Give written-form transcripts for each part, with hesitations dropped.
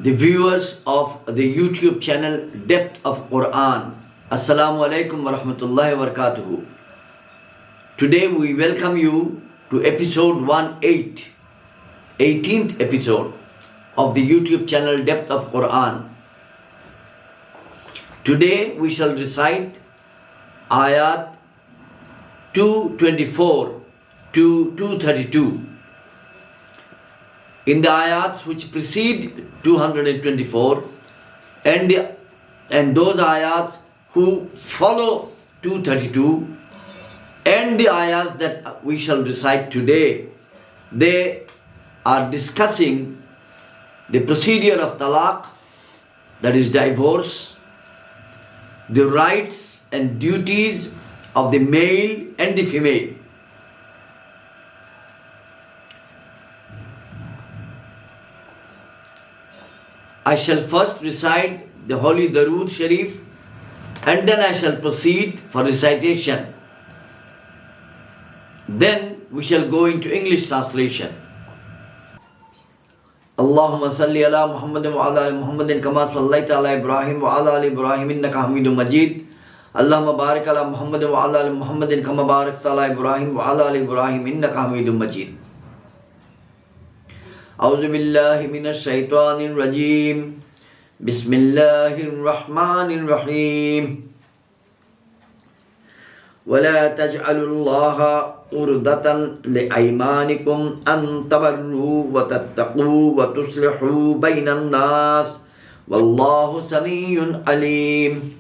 the viewers of the YouTube channel Depth of Quran. Assalamu alaikum wa rahmatullahi wa barakatuhu. Today we welcome you to episode 18th episode of the YouTube channel Depth of Quran. Today we shall recite ayat 224 to 232. In the ayats which precede 224 and those ayats who follow 232 and the ayats that we shall recite today, they are discussing the procedure of talaq, that is divorce, the rights and duties of the male and the female. I shall first recite the Holy Darood Sharif and then I shall proceed for recitation. Then we shall go into English translation. Allahumma salli ala Muhammadin wa ala ali Muhammadin kama sallaita ala Ibrahim wa ala ali Ibrahim innaka Hamidum Majid. Allahumma barik ala Muhammadin wa ala ali Muhammadin kama barakta ala Ibrahim wa ala ali Ibrahim innaka Hamidum Majid. أعوذ بالله من الشيطان الرجيم بسم الله الرحمن الرحيم ولا تجعلوا الله عرضة لأيمانكم أن تبروا وتتقوا وتصلحوا بين الناس والله سميع عليم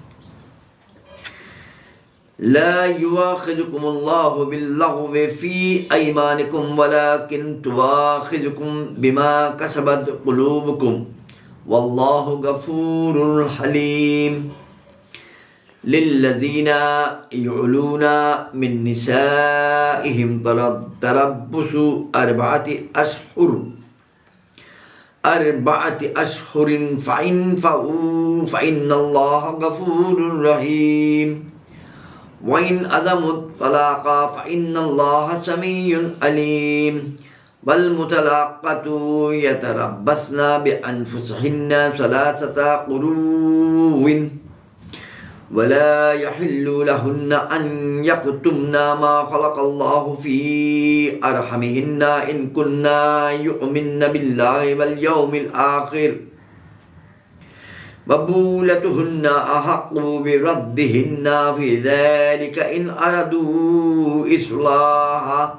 لا يؤاخذكم الله باللغو في أيمانكم ولكن تؤاخذكم بما كسبت قلوبكم والله غفور حليم للذين يعلون من نسائهم تربص أربعة أشهر فإن فأووا فإن الله غفور رحيم وإن أذموا الطلاق فإن الله سميع عليم والمطلقات يتربصن بأنفسهن ثلاثة قروء ولا يحل لهن أن يكتمن ما خلق الله في أرحمهن إن كنا يؤمن بالله واليوم الآخر وبولتهن أحق بردهن في ذلك إن أردوا إصلاحا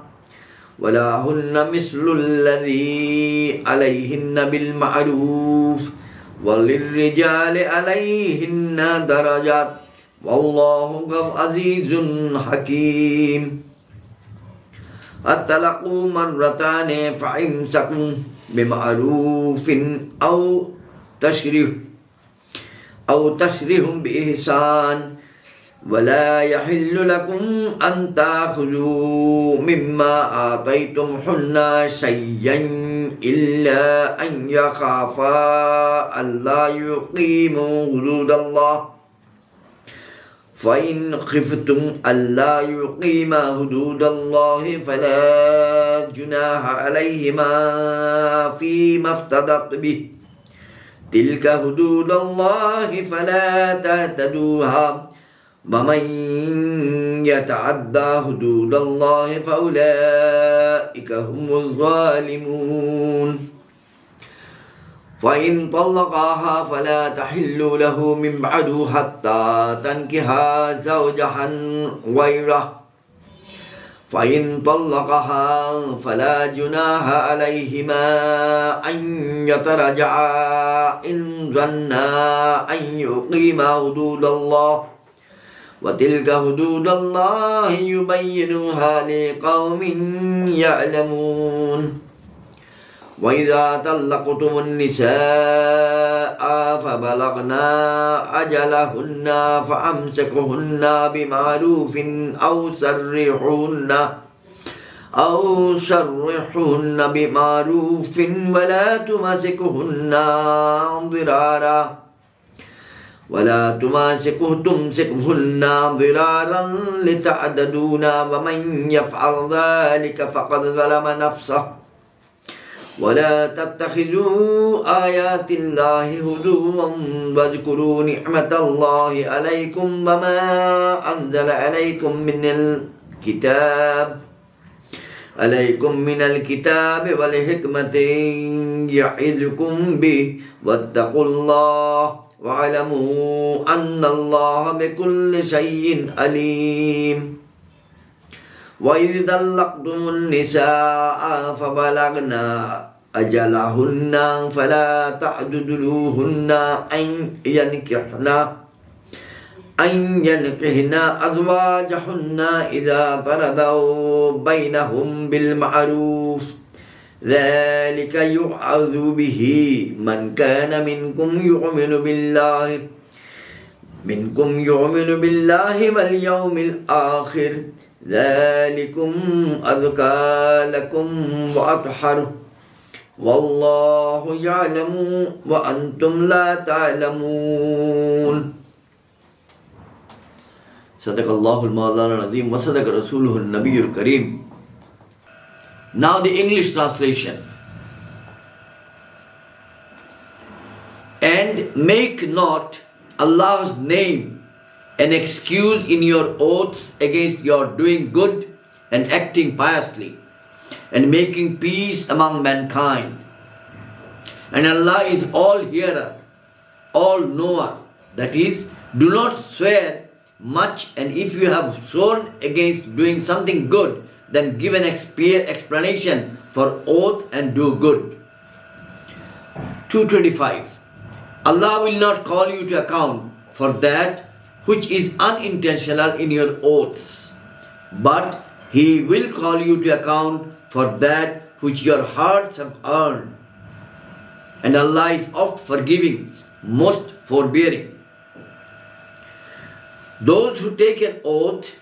ولهن مثل الذي عليهن بالمعروف وللرجال عليهن درجات والله عزيز حكيم الطلاق مرتان فإمساك بمعروف أو تشريح بإحسان ولا يحل لكم أن تأخذوا مما آتيتموهن شيئا إلا أن يخافا ألا يقيموا حدود الله فإن خفتم ألا يقيما حدود الله فلا جناح عليهما فيما افتدت به تلك حدود الله فلا تعتدوها ومن يتعدى حدود الله فأولئك هم الظالمون فإن طلقاها فلا تحل له من بعد حتى تنكح زوجها غيره فإن طلقها فلا جناح عليهما أن يتراجعا إن ظنا أن يقيما حدود الله وتلك حدود الله يبينها لقوم يعلمون وإذا طلقتم النساء فبلغنا أجلهن فأمسكوهن بمعروف أو سرحوهن بمعروف ولا تمسكوهن تمسكوهن ضرارا لتعتدون ومن يفعل ذلك فقد ظلم نفسه ولا تتخذوا آيات الله هزوا واذكروا نعمة الله عليكم وما أنزل عليكم من الكتاب والحكمة يعظكم به واتقوا الله واعلموا أن الله بكل شيء عليم وإذ طلقتم النساء فبلغن أجلهن فلا تعضلوهن أن ينكحن أزواجهن إذا ترضوا بينهم بالمعروف ذلك يوعظ به من كان منكم يؤمن بالله واليوم الآخر ذلكم أزكى لكم وأطهر والله يعلم وأنتم لا تعلمون. صدق الله المولانا العظيم وصدق رسوله النبي الكريم. Now the English translation. And make not Allah's name an excuse in your oaths against your doing good and acting piously and making peace among mankind. And Allah is all hearer, all knower. That is, do not swear much, and if you have sworn against doing something good, then give an explanation for oath and do good. 225. Allah will not call you to account for that which is unintentional in your oaths, but He will call you to account for that which your hearts have earned. And Allah is oft forgiving, most forbearing. Those who take an oath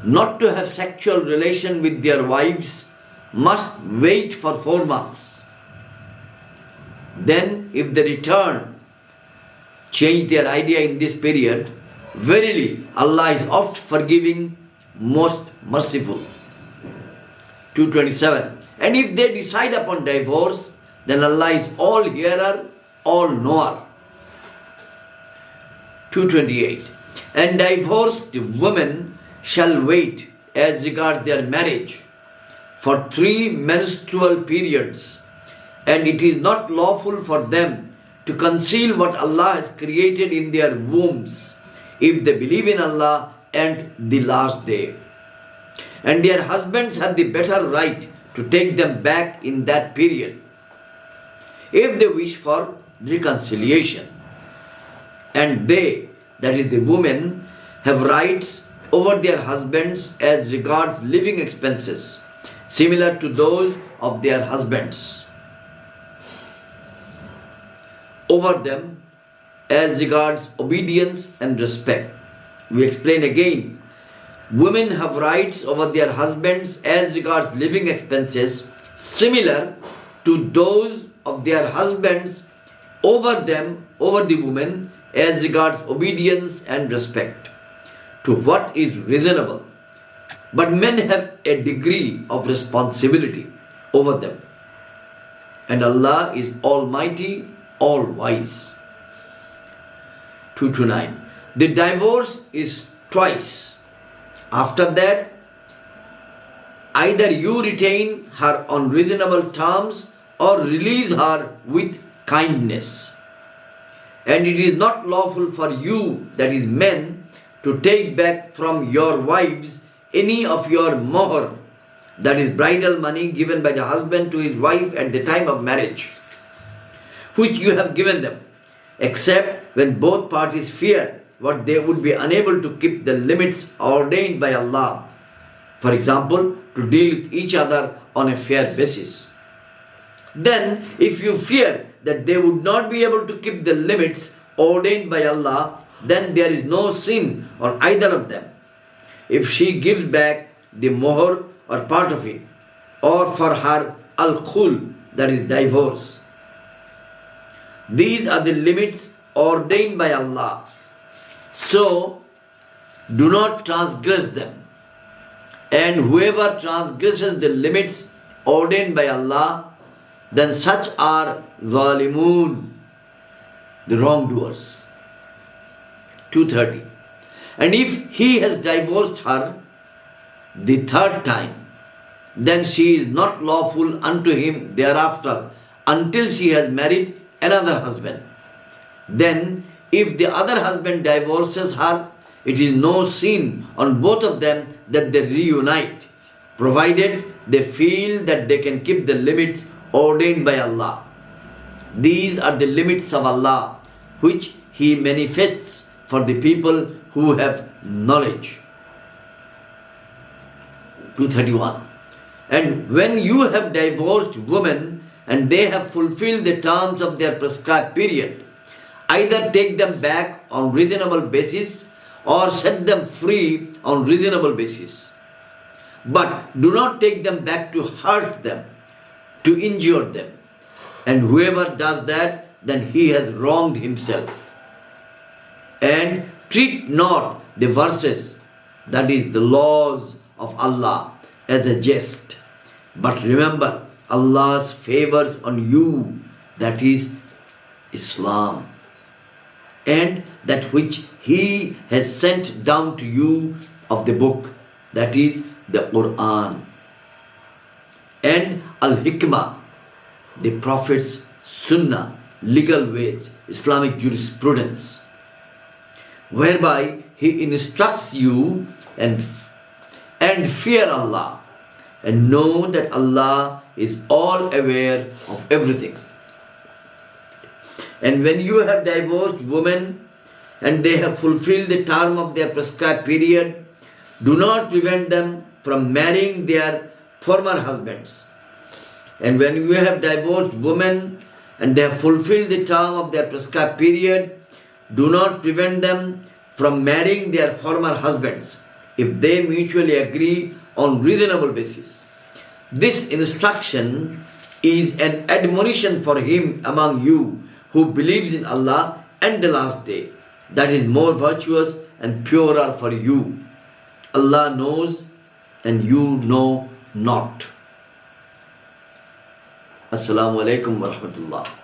not to have sexual relation with their wives must wait for 4 months. Then, if they return, change their idea in this period, verily Allah is oft forgiving, most merciful. 227. And if they decide upon divorce, then Allah is all hearer, all knower. 228. And divorced women shall wait as regards their marriage for 3 menstrual periods, and it is not lawful for them to conceal what Allah has created in their wombs, if they believe in Allah and the last day. And their husbands have the better right to take them back in that period, if they wish for reconciliation. And they, that is the women, have rights over their husbands as regards living expenses, similar to those of their husbands over them as regards obedience and respect. We explain again. Women have rights over their husbands as regards living expenses, similar to those of their husbands over them, over the women, as regards obedience and respect to what is reasonable. But men have a degree of responsibility over them. And Allah is Almighty, all-wise. 229. The divorce is twice. After that, either you retain her on reasonable terms or release her with kindness. And it is not lawful for you, that is men, to take back from your wives any of your mohr, that is bridal money given by the husband to his wife at the time of marriage, which you have given them, except when both parties fear what they would be unable to keep the limits ordained by Allah. For example, to deal with each other on a fair basis. Then, if you fear that they would not be able to keep the limits ordained by Allah, then there is no sin on either of them. If she gives back the mohr or part of it, or for her al-khul, that is divorce. These are the limits ordained by Allah. So, do not transgress them. And whoever transgresses the limits ordained by Allah, then such are zalimun, the wrongdoers. 230. And if he has divorced her the third time, then she is not lawful unto him thereafter until she has married another husband. Then if the other husband divorces her, it is no sin on both of them that they reunite, provided they feel that they can keep the limits ordained by Allah. These are the limits of Allah, which He manifests for the people who have knowledge. 231. And when you have divorced women and they have fulfilled the terms of their prescribed period, either take them back on reasonable basis or set them free on reasonable basis. But do not take them back to hurt them, to injure them. And whoever does that, then he has wronged himself. And treat not the verses, that is the laws of Allah, as a jest. But remember Allah's favors on you, that is Islam, and that which He has sent down to you of the book, that is the Quran, and Al-Hikmah, the Prophet's Sunnah, legal ways, Islamic jurisprudence, whereby he instructs you and fear Allah, and know that Allah is all aware of everything. And when you have divorced women and they have fulfilled the term of their prescribed period, do not prevent them from marrying their former husbands. And when you have divorced women and they have fulfilled the term of their prescribed period, do not prevent them from marrying their former husbands if they mutually agree on reasonable basis. This instruction is an admonition for him among you who believes in Allah and the last day, that is more virtuous and purer for you. Allah knows and you know not. Assalamu alaikum wa rahmatullah.